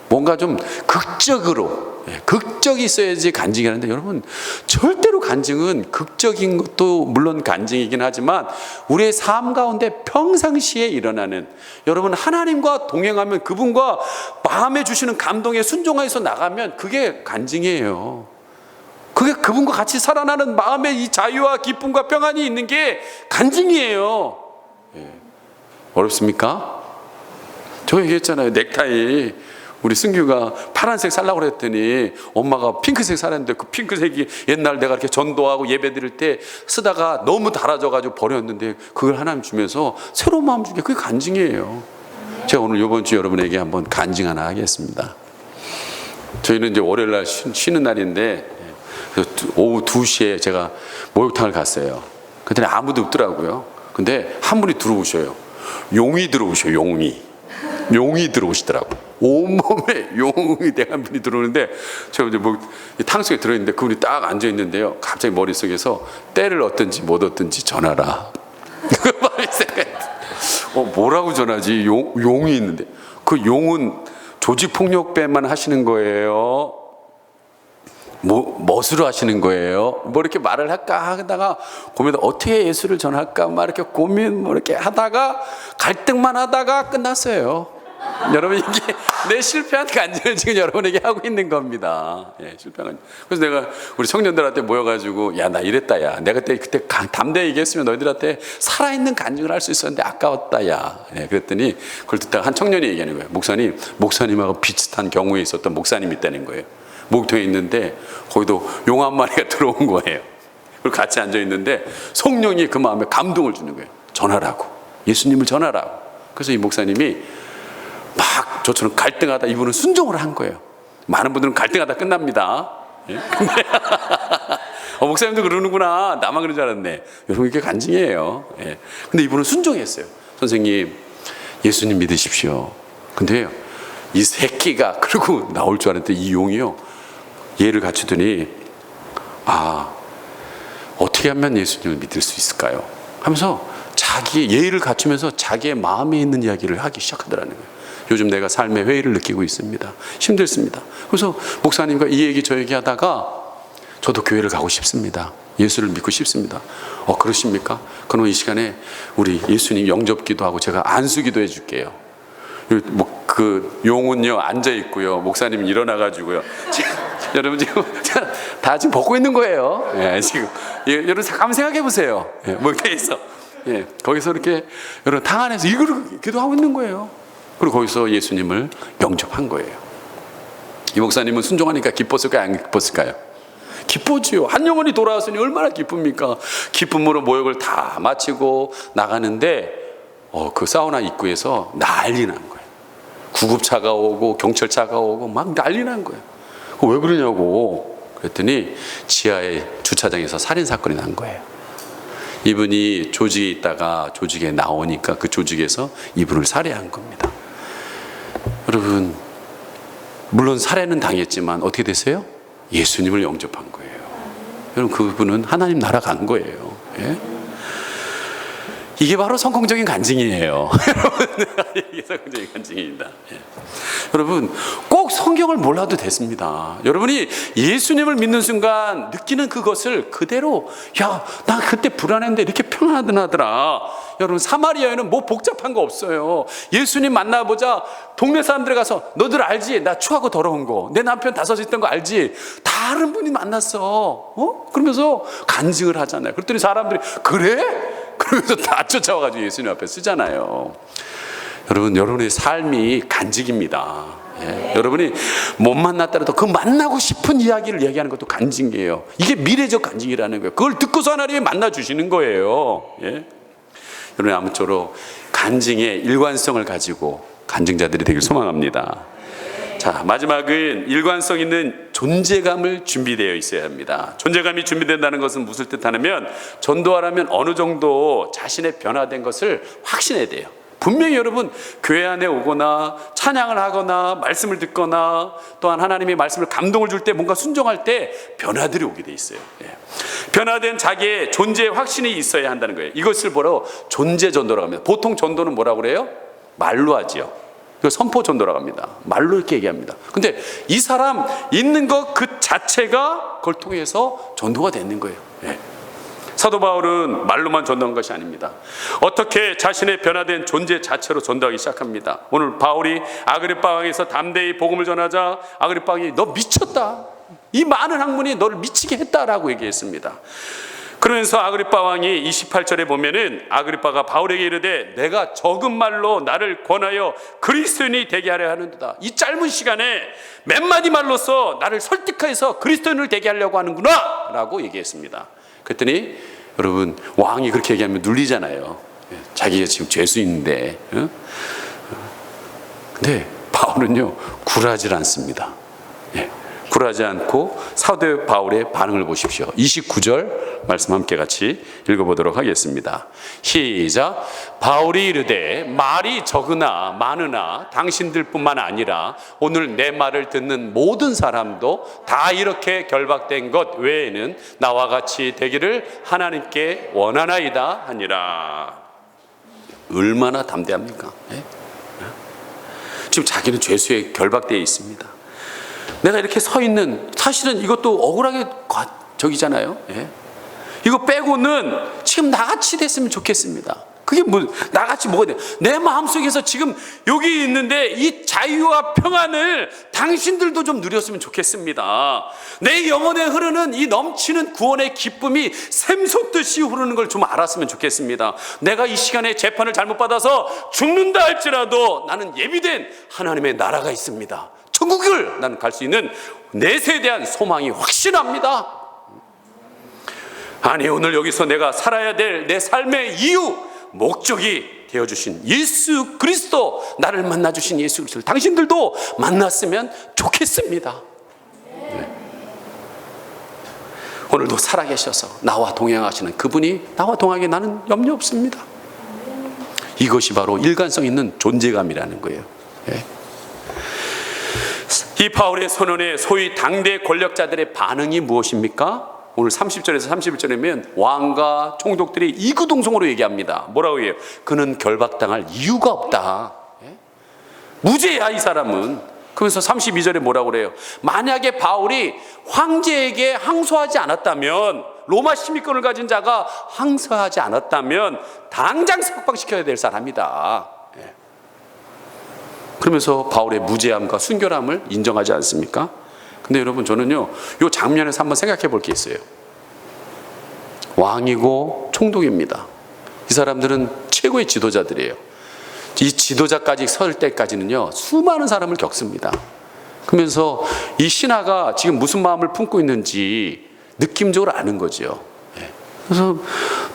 뭔가 좀 극적으로, 극적이 있어야지 간증이 하는데, 여러분 절대로 간증은 극적인 것도 물론 간증이긴 하지만 우리의 삶 가운데 평상시에 일어나는, 여러분 하나님과 동행하면 그분과 마음에 주시는 감동에 순종해서 나가면 그게 간증이에요. 그게 그분과 같이 살아나는 마음의 이 자유와 기쁨과 평안이 있는 게 간증이에요. 어렵습니까? 저 얘기했잖아요. 넥타이 우리 승규가 파란색 살라고 그랬더니 엄마가 핑크색 사랬는데 그 핑크색이 옛날 내가 이렇게 전도하고 예배 드릴 때 쓰다가 너무 달아져가지고 버렸는데 그걸 하나님 주면서 새로운 마음 주게, 그게 간증이에요. 제가 오늘 이번 주 여러분에게 한번 간증 하나 하겠습니다. 저희는 이제 월요일날 쉬는 날인데 오후 2시에 제가 목욕탕을 갔어요. 그랬더니 아무도 없더라고요. 근데 한 분이 들어오셔요. 용이 들어오셔요. 용이 들어오시더라고. 온몸에 용이 된 한 분이 들어오는데 제가 이제 뭐 탕수에 들어있는데 그분이 딱 앉아 있는데요. 갑자기 머릿속에서 때를 얻든지 못 얻든지 전하라. 그 말이 생각했어요. 뭐라고 전하지? 용이 있는데 그 용은 조직폭력배만 하시는 거예요? 멋으로 하시는 거예요? 뭐 이렇게 말을 할까 하다가 고민하다 어떻게 예수를 전할까 막 이렇게 고민 뭐 이렇게 하다가 갈등만 하다가 끝났어요. 여러분 이게 내 실패한 간증을 지금 여러분에게 하고 있는 겁니다. 예, 실패한 간증. 그래서 내가 우리 청년들한테 모여가지고 야 나 이랬다 야 내가 그때 담대히 얘기했으면 너희들한테 살아있는 간증을 할 수 있었는데 아까웠다 야. 예, 그랬더니 그걸 듣다가 한 청년이 얘기하는 거예요. 목사님하고 비슷한 경우에 있었던 목사님이 있다는 거예요. 목욕탕에 있는데 거기도 용 한 마리가 들어온 거예요. 그리고 같이 앉아 있는데 성령이 그 마음에 감동을 주는 거예요. 전하라고, 예수님을 전하라고. 그래서 이 목사님이 막 저처럼 갈등하다 이분은 순종을 한 거예요. 많은 분들은 갈등하다 끝납니다. 예? 근데 목사님도 그러는구나. 나만 그런 줄 알았네. 여러분 이게 간증이에요. 예. 근데 이분은 순종했어요. 선생님 예수님 믿으십시오. 근데 이 새끼가 그러고 나올 줄 알았는데 이 용이요 예를 갖추더니 어떻게 하면 예수님을 믿을 수 있을까요? 하면서 자기 예의를 갖추면서 자기의 마음에 있는 이야기를 하기 시작하더라는 거예요. 요즘 내가 삶의 회의를 느끼고 있습니다. 힘들습니다. 그래서 목사님과 이 얘기 저 얘기 하다가 저도 교회를 가고 싶습니다. 예수를 믿고 싶습니다. 그러십니까? 그럼 이 시간에 우리 예수님 영접기도 하고 제가 안수기도 해줄게요. 그 용은요 앉아 있고요. 목사님은 일어나가지고요. 여러분 지금 다 지금 벗고 있는 거예요. 예, 지금 여러분 잠깐 생각해 보세요. 예, 뭐 이렇게 있어. 예, 거기서 이렇게 여러분 탕 안에서 이걸 기도하고 있는 거예요. 그리고 거기서 예수님을 영접한 거예요. 이 목사님은 순종하니까 기뻤을까요? 안 기뻤을까요? 기쁘지요. 한 영혼이 돌아왔으니 얼마나 기쁩니까? 기쁨으로 모욕을 다 마치고 나가는데 그 사우나 입구에서 난리 난 거예요. 구급차가 오고 경찰차가 오고 막 난리 난 거예요. 왜 그러냐고 그랬더니 지하의 주차장에서 살인사건이 난 거예요. 이분이 조직에 있다가 조직에 나오니까 그 조직에서 이분을 살해한 겁니다. 여러분 물론 살해는 당했지만 어떻게 됐어요? 예수님을 영접한 거예요. 여러분 그분은 하나님 나라 간 거예요. 예? 이게 바로 성공적인 간증이에요. 여러분 이게 성공적인 간증입니다. 예. 여러분 꼭 꼭 성경을 몰라도 됐습니다. 여러분이 예수님을 믿는 순간 느끼는 그것을 그대로, 야, 나 그때 불안했는데 이렇게 평안하더라. 여러분, 사마리아 여인은 뭐 복잡한 거 없어요. 예수님 만나보자 동네 사람들 가서 너들 알지? 나 추하고 더러운 거, 내 남편 다섯이 있던 거 알지? 다른 분이 만났어. 그러면서 간증을 하잖아요. 그랬더니 사람들이 그래? 그러면서 다 쫓아와가지고 예수님 앞에 쓰잖아요. 여러분, 여러분의 삶이 간증입니다. 예. 여러분이 못 만났더라도 그 만나고 싶은 이야기를 얘기하는 것도 간증이에요. 이게 미래적 간증이라는 거예요. 그걸 듣고서 하나님이 만나주시는 거예요. 예. 여러분, 아무쪼록 간증의 일관성을 가지고 간증자들이 되길 소망합니다. 자, 마지막은 일관성 있는 존재감을 준비되어 있어야 합니다. 존재감이 준비된다는 것은 무슨 뜻하냐면, 전도하려면 어느 정도 자신의 변화된 것을 확신해야 돼요. 분명히 여러분, 교회 안에 오거나 찬양을 하거나 말씀을 듣거나 또한 하나님의 말씀을 감동을 줄 때, 뭔가 순종할 때 변화들이 오게 돼 있어요. 예. 변화된 자기의 존재의 확신이 있어야 한다는 거예요. 이것을 뭐라고? 존재 전도라고 합니다. 보통 전도는 뭐라고 그래요? 말로 하지요. 이거 선포 전도라고 합니다. 말로 이렇게 얘기합니다. 근데 이 사람 있는 것 그 자체가 그걸 통해서 전도가 되는 거예요. 예. 사도 바울은 말로만 전도한 것이 아닙니다. 어떻게 자신의 변화된 존재 자체로 전도하기 시작합니다. 오늘 바울이 아그리파 왕에서 담대히 복음을 전하자 아그리파 왕이 너 미쳤다, 이 많은 학문이 너를 미치게 했다라고 얘기했습니다. 그러면서 아그리파 왕이 28절에 보면은 아그리파가 바울에게 이르되 내가 적은 말로 나를 권하여 그리스도인이 되게 하려 하는도다. 이 짧은 시간에 몇 마디 말로써 나를 설득해서 그리스도인을 되게 하려고 하는구나 라고 얘기했습니다. 그랬더니 여러분, 왕이 그렇게 얘기하면 눌리잖아요. 자기가 지금 죄수인데. 근데 바울은요, 굴하지 않습니다. 굴하지 않고 사도 바울의 반응을 보십시오. 29절 말씀 함께 같이 읽어보도록 하겠습니다. 시작. 바울이 이르되 말이 적으나 많으나 당신들뿐만 아니라 오늘 내 말을 듣는 모든 사람도 다 이렇게 결박된 것 외에는 나와 같이 되기를 하나님께 원하나이다 하니라. 얼마나 담대합니까? 지금 자기는 죄수에 결박되어 있습니다. 내가 이렇게 서 있는, 사실은 이것도 억울하게 저기잖아요. 예? 이거 빼고는 지금 나같이 됐으면 좋겠습니다. 그게 뭐 나같이 뭐가 돼? 내 마음속에서 지금 여기 있는데 이 자유와 평안을 당신들도 좀 누렸으면 좋겠습니다. 내 영혼에 흐르는 이 넘치는 구원의 기쁨이 샘솟듯이 흐르는 걸 좀 알았으면 좋겠습니다. 내가 이 시간에 재판을 잘못 받아서 죽는다 할지라도 나는 예비된 하나님의 나라가 있습니다. 천국을 나는 갈 수 있는 넷에 대한 소망이 확신합니다. 아니, 오늘 여기서 내가 살아야 될 내 삶의 이유, 목적이 되어주신 예수 그리스도, 나를 만나주신 예수 그리스도 당신들도 만났으면 좋겠습니다. 네. 오늘도 살아계셔서 나와 동행하시는 그분이 나와 동행하게 나는 염려 없습니다. 이것이 바로 일관성 있는 존재감이라는 거예요. 네. 이 바울의 선언에 소위 당대 권력자들의 반응이 무엇입니까? 오늘 30절에서 31절이면 왕과 총독들이 이구동성으로 얘기합니다. 뭐라고 해요? 그는 결박당할 이유가 없다. 무죄야 이 사람은. 그러면서 32절에 뭐라고 그래요? 만약에 바울이 황제에게 항소하지 않았다면, 로마 시민권을 가진 자가 항소하지 않았다면 당장 석방시켜야 될 사람이다. 그러면서 바울의 무죄함과 순결함을 인정하지 않습니까? 근데 여러분, 저는요, 이 장면에서 한번 생각해 볼 게 있어요. 왕이고 총독입니다. 이 사람들은 최고의 지도자들이에요. 이 지도자까지 설 때까지는요, 수많은 사람을 겪습니다. 그러면서 이 신하가 지금 무슨 마음을 품고 있는지 느낌적으로 아는 거죠. 그래서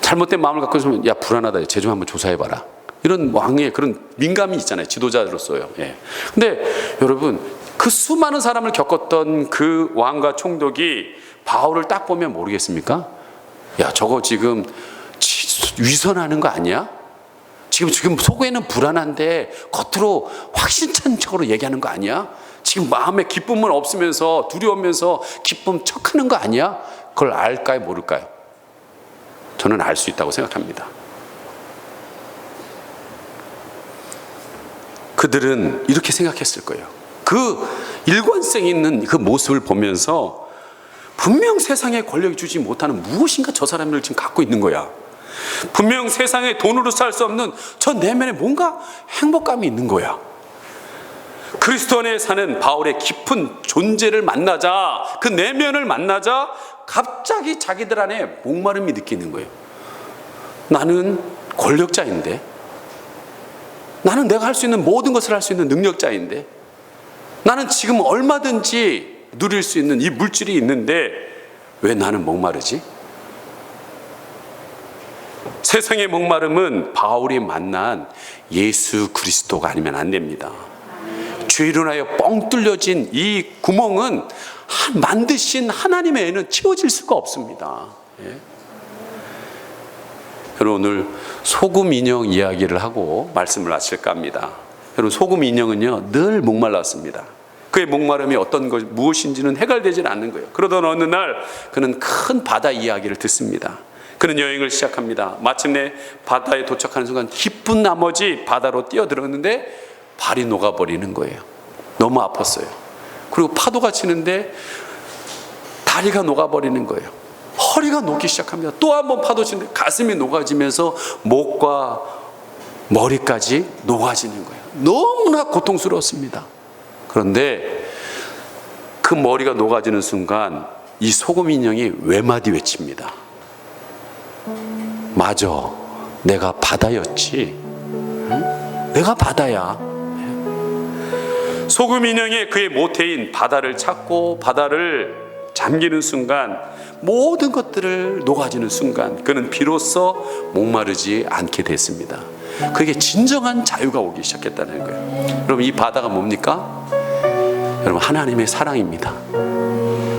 잘못된 마음을 갖고 있으면, 야, 불안하다, 쟤 좀 한번 조사해봐라. 이런 왕의 그런 민감이 있잖아요, 지도자로서요. 근데 여러분, 그 수많은 사람을 겪었던 그 왕과 총독이 바울을 딱 보면 모르겠습니까? 야, 저거 지금 위선하는 거 아니야? 지금 속에는 불안한데 겉으로 확신찬 척으로 얘기하는 거 아니야? 지금 마음에 기쁨은 없으면서 두려우면서 기쁨 척하는 거 아니야? 그걸 알까요, 모를까요? 저는 알 수 있다고 생각합니다. 그들은 이렇게 생각했을 거예요. 그 일관성 있는 그 모습을 보면서 분명 세상에 권력이 주지 못하는 무엇인가 저 사람을 지금 갖고 있는 거야. 분명 세상에 돈으로 살 수 없는 저 내면에 뭔가 행복감이 있는 거야. 그리스도 안에 사는 바울의 깊은 존재를 만나자, 그 내면을 만나자 갑자기 자기들 안에 목마름이 느끼는 거예요. 나는 권력자인데, 나는 내가 할 수 있는 모든 것을 할 수 있는 능력자인데, 나는 지금 얼마든지 누릴 수 있는 이 물질이 있는데 왜 나는 목마르지? 세상의 목마름은 바울이 만난 예수 그리스도가 아니면 안 됩니다. 죄로 인하여 뻥 뚫려진 이 구멍은 만드신 하나님의 애는 채워질 수가 없습니다. 예? 여러분, 오늘 소금 인형 이야기를 하고 말씀을 마칠까 합니다. 여러분, 소금 인형은요 늘 목말랐습니다. 그의 목마름이 어떤 것 무엇인지는 해결되지는 않는 거예요. 그러던 어느 날 그는 큰 바다 이야기를 듣습니다. 그는 여행을 시작합니다. 마침내 바다에 도착하는 순간 기쁜 나머지 바다로 뛰어들었는데 발이 녹아버리는 거예요. 너무 아팠어요. 그리고 파도가 치는데 다리가 녹아버리는 거예요. 허리가 녹기 시작합니다. 또 한 번 파도 치는데 가슴이 녹아지면서 목과 머리까지 녹아지는 거예요. 너무나 고통스러웠습니다. 그런데 그 머리가 녹아지는 순간 이 소금 인형이 외마디 외칩니다. 맞아, 내가 바다였지. 응? 내가 바다야. 소금 인형이 그의 모태인 바다를 찾고 바다를 잠기는 순간, 모든 것들을 녹아지는 순간 그는 비로소 목마르지 않게 됐습니다. 그게 진정한 자유가 오기 시작했다는 거예요. 여러분, 이 바다가 뭡니까? 여러분, 하나님의 사랑입니다.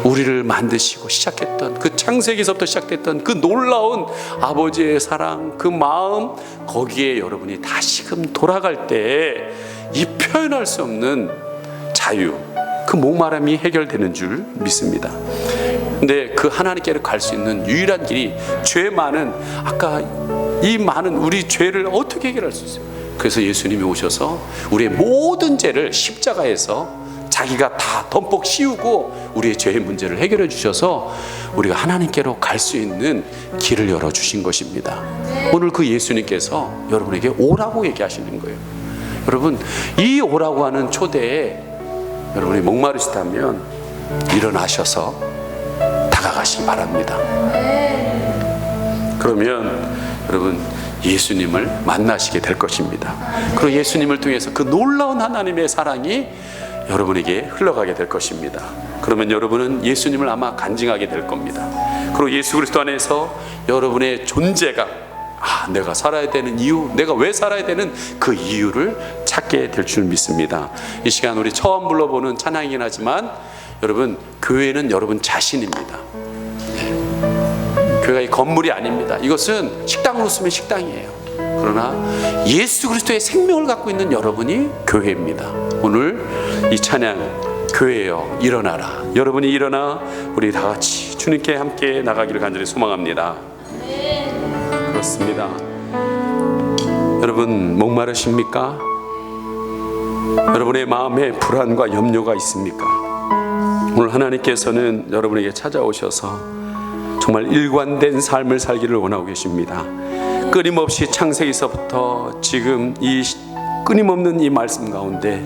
우리를 만드시고 시작했던 그 창세기서부터 시작됐던 그 놀라운 아버지의 사랑, 그 마음, 거기에 여러분이 다시금 돌아갈 때 이 표현할 수 없는 자유, 그 목마름이 해결되는 줄 믿습니다. 근데 그 하나님께로 갈 수 있는 유일한 길이, 죄 많은, 아까 이 많은 우리 죄를 어떻게 해결할 수 있어요? 그래서 예수님이 오셔서 우리의 모든 죄를 십자가에서 자기가 다 덤뻑 씌우고 우리의 죄의 문제를 해결해 주셔서 우리가 하나님께로 갈 수 있는 길을 열어주신 것입니다. 오늘 그 예수님께서 여러분에게 오라고 얘기하시는 거예요. 여러분, 이 오라고 하는 초대에 여러분이 목마르시다면 일어나셔서 다가가시기 바랍니다. 그러면 여러분, 예수님을 만나시게 될 것입니다. 그리고 예수님을 통해서 그 놀라운 하나님의 사랑이 여러분에게 흘러가게 될 것입니다. 그러면 여러분은 예수님을 아마 간증하게 될 겁니다. 그리고 예수 그리스도 안에서 여러분의 존재가, 내가 살아야 되는 이유, 내가 왜 살아야 되는 그 이유를 찾게 될 줄 믿습니다. 이 시간 우리 처음 불러보는 찬양이긴 하지만 여러분, 교회는 여러분 자신입니다. 교회가 이 건물이 아닙니다. 이것은 식당으로 쓰면 식당이에요. 그러나 예수 그리스도의 생명을 갖고 있는 여러분이 교회입니다. 오늘 이 찬양, 교회여 일어나라. 여러분이 일어나 우리 다 같이 주님께 함께 나가기를 간절히 소망합니다. 그렇습니다. 여러분, 목마르십니까? 여러분의 마음에 불안과 염려가 있습니까? 오늘 하나님께서는 여러분에게 찾아오셔서 정말 일관된 삶을 살기를 원하고 계십니다. 끊임없이 창세기서부터 지금 이 끊임없는 이 말씀 가운데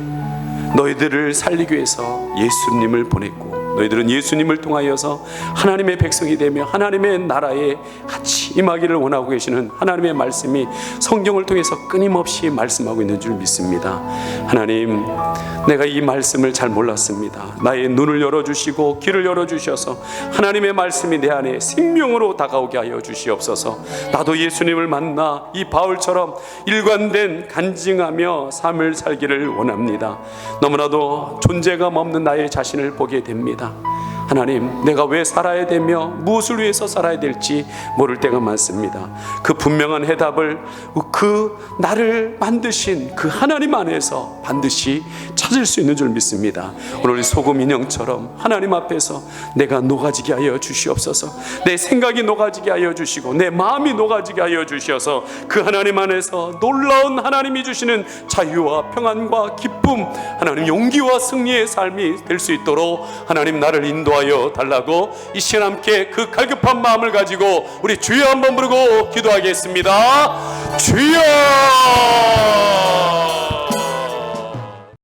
너희들을 살리기 위해서 예수님을 보냈고, 너희들은 예수님을 통하여서 하나님의 백성이 되며 하나님의 나라에 같이 임하기를 원하고 계시는 하나님의 말씀이 성경을 통해서 끊임없이 말씀하고 있는 줄 믿습니다. 하나님, 내가 이 말씀을 잘 몰랐습니다. 나의 눈을 열어주시고 귀를 열어주셔서 하나님의 말씀이 내 안에 생명으로 다가오게 하여 주시옵소서. 나도 예수님을 만나 이 바울처럼 일관된 간증하며 삶을 살기를 원합니다. 너무나도 존재감 없는 나의 자신을 보게 됩니다. 하나님, 내가 왜 살아야 되며 무엇을 위해서 살아야 될지 모를 때가 많습니다. 그 분명한 해답을 그 나를 만드신 그 하나님 안에서 반드시 찾을 수 있는 줄 믿습니다. 오늘 소금 인형처럼 하나님 앞에서 내가 녹아지게 하여 주시옵소서. 내 생각이 녹아지게 하여 주시고 내 마음이 녹아지게 하여 주셔서 그 하나님 안에서 놀라운 하나님이 주시는 자유와 평안과 기쁨, 기쁨, 하나님 용기와 승리의 삶이 될 수 있도록 하나님 나를 인도하여 달라고 이 시간 함께 그 갈급한 마음을 가지고 우리 주여 한번 부르고 기도하겠습니다. 주여